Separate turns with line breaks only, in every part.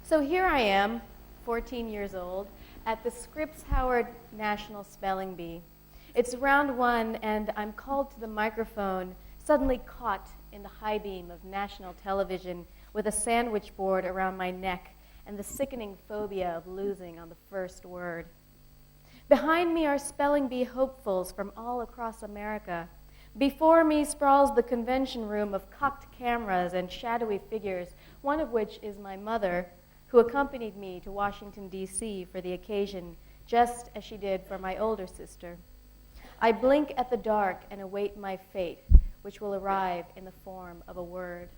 So here I am, 14 years old, at the Scripps Howard National Spelling Bee. It's round one, and I'm called to the microphone, suddenly caught in the high beam of national television with a sandwich board around my neck and the sickening phobia of losing on the first word. Behind me are spelling bee hopefuls from all across America. Before me sprawls the convention room of cocked cameras and shadowy figures, one of which is my mother, who accompanied me to Washington, D.C. for the occasion, just as she did for my older sister. I blink at the dark and await my fate, which will arrive in the form of a word.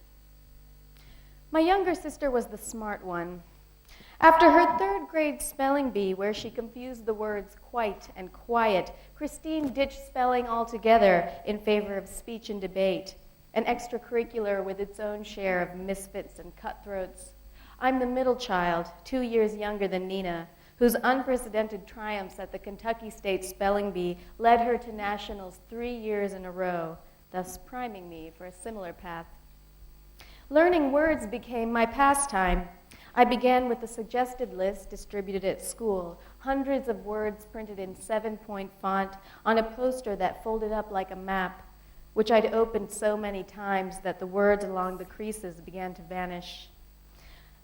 My younger sister was the smart one. After her third grade spelling bee, where she confused the words quite and quiet, Christine ditched spelling altogether in favor of speech and debate, an extracurricular with its own share of misfits and cutthroats. I'm the middle child, 2 years younger than Nina, whose unprecedented triumphs at the Kentucky State Spelling Bee led her to nationals 3 years in a row, thus priming me for a similar path. Learning words became my pastime. I began with a suggested list distributed at school, hundreds of words printed in 7-point font on a poster that folded up like a map, which I'd opened so many times that the words along the creases began to vanish.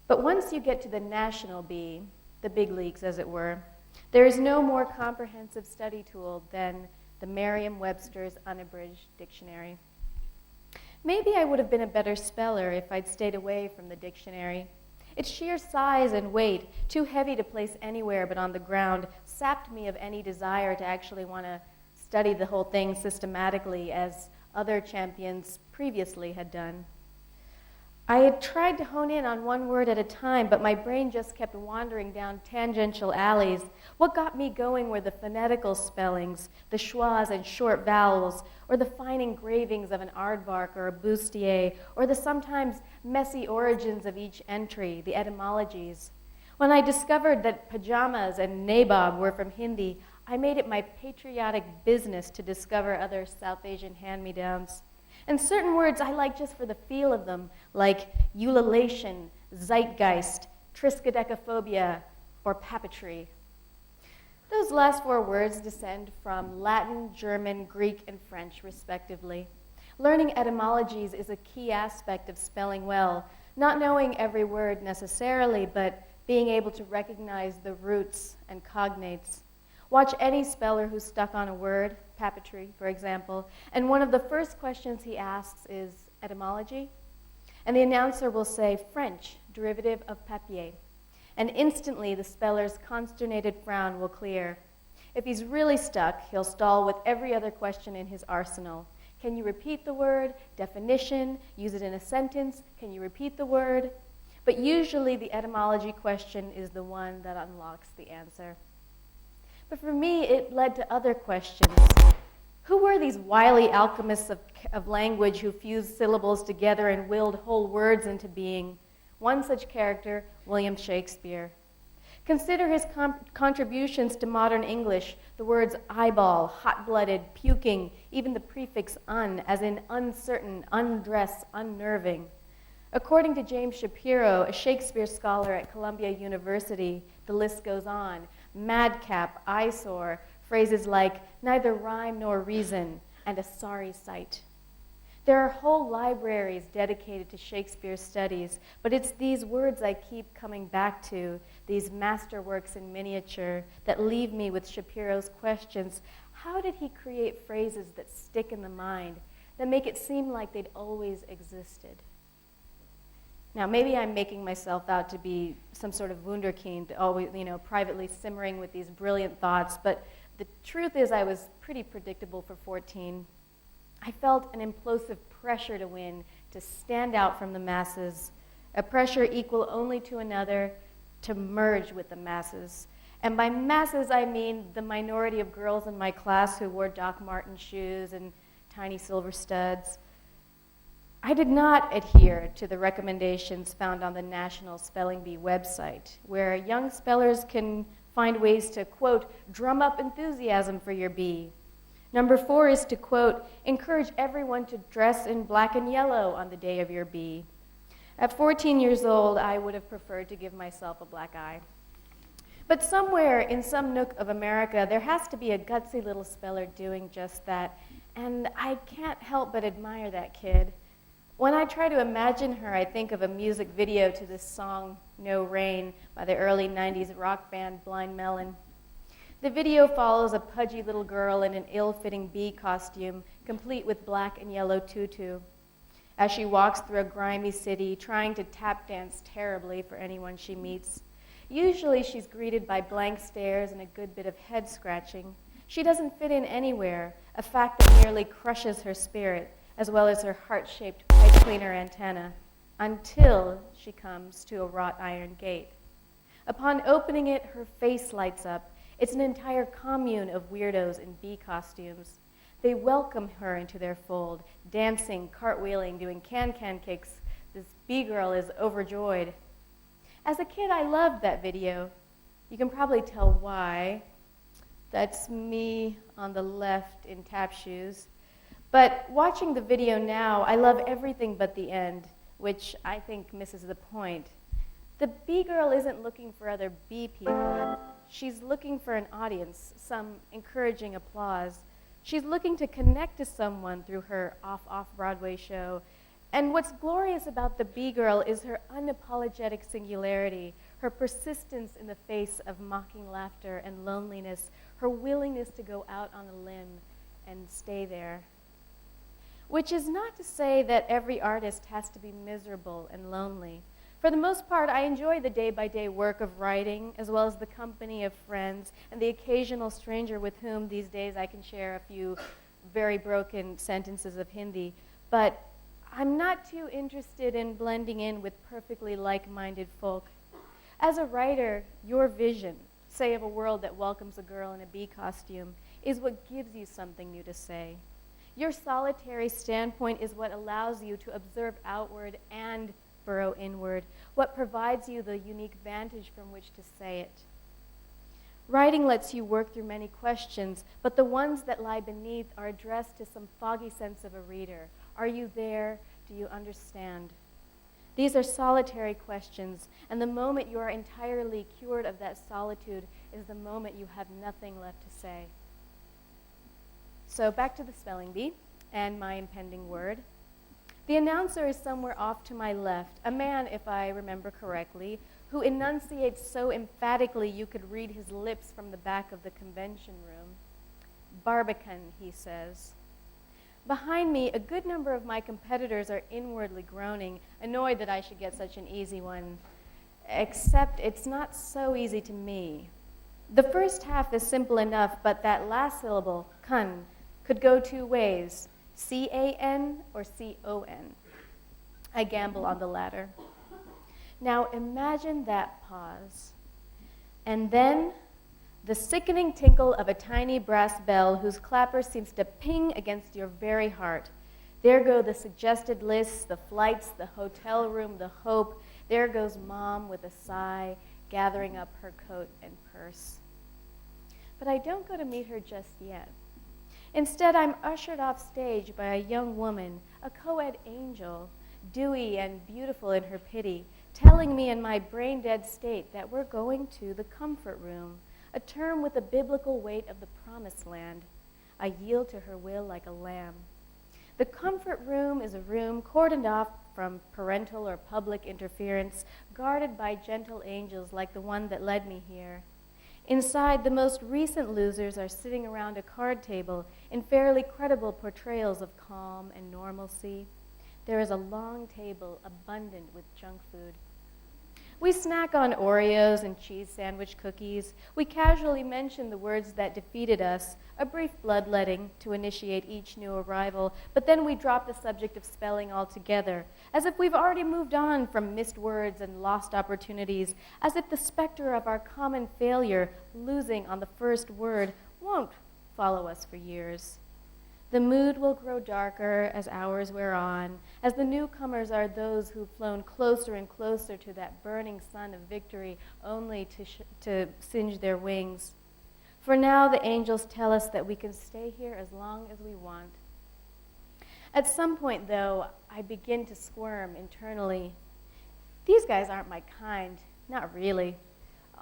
But once you get to the national bee, the big leagues as it were, there is no more comprehensive study tool than the Merriam-Webster's Unabridged Dictionary. Maybe I would have been a better speller if I'd stayed away from the dictionary. Its sheer size and weight, too heavy to place anywhere but on the ground, sapped me of any desire to actually want to study the whole thing systematically as other champions previously had done. I had tried to hone in on one word at a time, but my brain just kept wandering down tangential alleys. What got me going were the phonetical spellings, the schwas and short vowels, or the fine engravings of an aardvark or a bustier, or the sometimes messy origins of each entry, the etymologies. When I discovered that pajamas and nabob were from Hindi, I made it my patriotic business to discover other South Asian hand-me-downs. And certain words I like just for the feel of them, like ululation, zeitgeist, triskaidekaphobia, or papetree. Those last 4 words descend from Latin, German, Greek, and French, respectively. Learning etymologies is a key aspect of spelling well, not knowing every word necessarily, but being able to recognize the roots and cognates. Watch any speller who's stuck on a word, papetree, for example, and one of the first questions he asks is etymology, and the announcer will say French, derivative of papier, and instantly the speller's consternated frown will clear. If he's really stuck, he'll stall with every other question in his arsenal. Can you repeat the word? Definition? Use it in a sentence? Can you repeat the word? But usually the etymology question is the one that unlocks the answer. But for me, it led to other questions. Who were these wily alchemists of language who fused syllables together and willed whole words into being? One such character, William Shakespeare. Consider his contributions to modern English, the words eyeball, hot-blooded, puking, even the prefix un, as in uncertain, undress, unnerving. According to James Shapiro, a Shakespeare scholar at Columbia University, the list goes on. Madcap, eyesore, phrases like neither rhyme nor reason, and a sorry sight. There are whole libraries dedicated to Shakespeare studies, but it's these words I keep coming back to, these masterworks in miniature, that leave me with Shapiro's questions. How did he create phrases that stick in the mind, that make it seem like they'd always existed? Now, maybe I'm making myself out to be some sort of wunderkind, always, privately simmering with these brilliant thoughts, but the truth is I was pretty predictable for 14. I felt an implosive pressure to win, to stand out from the masses, a pressure equal only to another, to merge with the masses. And by masses, I mean the minority of girls in my class who wore Doc Martens shoes and tiny silver studs. I did not adhere to the recommendations found on the National Spelling Bee website, where young spellers can find ways to, quote, drum up enthusiasm for your bee. Number 4 is to, quote, encourage everyone to dress in black and yellow on the day of your bee. At 14 years old, I would have preferred to give myself a black eye. But somewhere in some nook of America, there has to be a gutsy little speller doing just that, and I can't help but admire that kid. When I try to imagine her, I think of a music video to this song, No Rain, by the early 90s rock band Blind Melon. The video follows a pudgy little girl in an ill-fitting bee costume, complete with black and yellow tutu, as she walks through a grimy city, trying to tap dance terribly for anyone she meets. Usually she's greeted by blank stares and a good bit of head scratching. She doesn't fit in anywhere, a fact that nearly crushes her spirit, as well as her heart-shaped pipe cleaner antenna, until she comes to a wrought iron gate. Upon opening it, her face lights up. It's an entire commune of weirdos in bee costumes. They welcome her into their fold, dancing, cartwheeling, doing can-can kicks. This bee girl is overjoyed. As a kid, I loved that video. You can probably tell why. That's me on the left in tap shoes. But watching the video now, I love everything but the end, which I think misses the point. The bee girl isn't looking for other bee people. She's looking for an audience, some encouraging applause. She's looking to connect to someone through her off-Broadway show. And what's glorious about the bee girl is her unapologetic singularity, her persistence in the face of mocking laughter and loneliness, her willingness to go out on a limb and stay there. Which is not to say that every artist has to be miserable and lonely. For the most part, I enjoy the day-by-day work of writing, as well as the company of friends and the occasional stranger with whom these days I can share a few very broken sentences of Hindi. But I'm not too interested in blending in with perfectly like-minded folk. As a writer, your vision, say of a world that welcomes a girl in a bee costume, is what gives you something new to say. Your solitary standpoint is what allows you to observe outward and burrow inward, what provides you the unique vantage from which to say it. Writing lets you work through many questions, but the ones that lie beneath are addressed to some foggy sense of a reader. Are you there? Do you understand? These are solitary questions, and the moment you are entirely cured of that solitude is the moment you have nothing left to say. So back to the spelling bee and my impending word. The announcer is somewhere off to my left, a man, if I remember correctly, who enunciates so emphatically you could read his lips from the back of the convention room. Barbican, he says. Behind me, a good number of my competitors are inwardly groaning, annoyed that I should get such an easy one. Except it's not so easy to me. The first half is simple enough, but that last syllable, can, could go two ways, C-A-N or C-O-N. I gamble on the latter. Now imagine that pause. And then the sickening tinkle of a tiny brass bell whose clapper seems to ping against your very heart. There go the suggested lists, the flights, the hotel room, the hope. There goes Mom with a sigh, gathering up her coat and purse. But I don't go to meet her just yet. Instead, I'm ushered off stage by a young woman, a co-ed angel, dewy and beautiful in her pity, telling me in my brain-dead state that we're going to the comfort room, a term with the biblical weight of the promised land. I yield to her will like a lamb. The comfort room is a room cordoned off from parental or public interference, guarded by gentle angels like the one that led me here. Inside, the most recent losers are sitting around a card table in fairly credible portrayals of calm and normalcy. There is a long table abundant with junk food. We snack on Oreos and cheese sandwich cookies. We casually mention the words that defeated us, a brief bloodletting to initiate each new arrival, but then we drop the subject of spelling altogether, as if we've already moved on from missed words and lost opportunities, as if the specter of our common failure, losing on the first word, won't follow us for years. The mood will grow darker as hours wear on, as the newcomers are those who've flown closer and closer to that burning sun of victory only to singe their wings. For now, the angels tell us that we can stay here as long as we want. At some point, though, I begin to squirm internally. These guys aren't my kind, not really.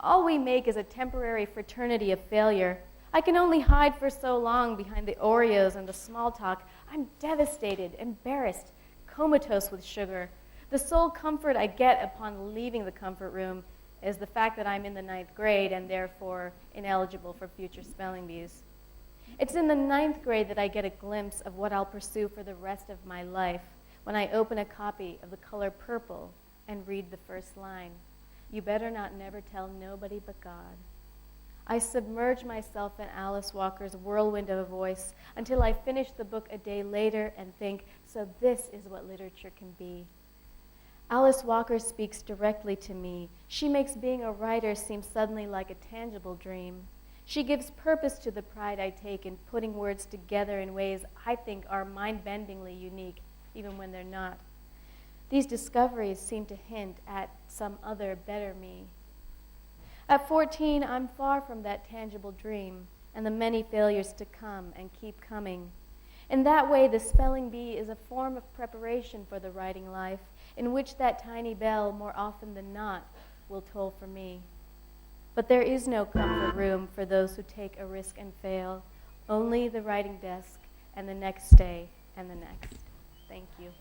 All we make is a temporary fraternity of failure. I can only hide for so long behind the Oreos and the small talk. I'm devastated, embarrassed, comatose with sugar. The sole comfort I get upon leaving the comfort room is the fact that I'm in the 9th grade and therefore ineligible for future spelling bees. It's in the 9th grade that I get a glimpse of what I'll pursue for the rest of my life when I open a copy of The Color Purple and read the first line, "You better not never tell nobody but God." I submerge myself in Alice Walker's whirlwind of a voice until I finish the book a day later and think, so this is what literature can be. Alice Walker speaks directly to me. She makes being a writer seem suddenly like a tangible dream. She gives purpose to the pride I take in putting words together in ways I think are mind-bendingly unique, even when they're not. These discoveries seem to hint at some other, better me. At 14, I'm far from that tangible dream and the many failures to come and keep coming. In that way, the spelling bee is a form of preparation for the writing life in which that tiny bell, more often than not, will toll for me. But there is no comfort room for those who take a risk and fail, only the writing desk and the next day and the next. Thank you.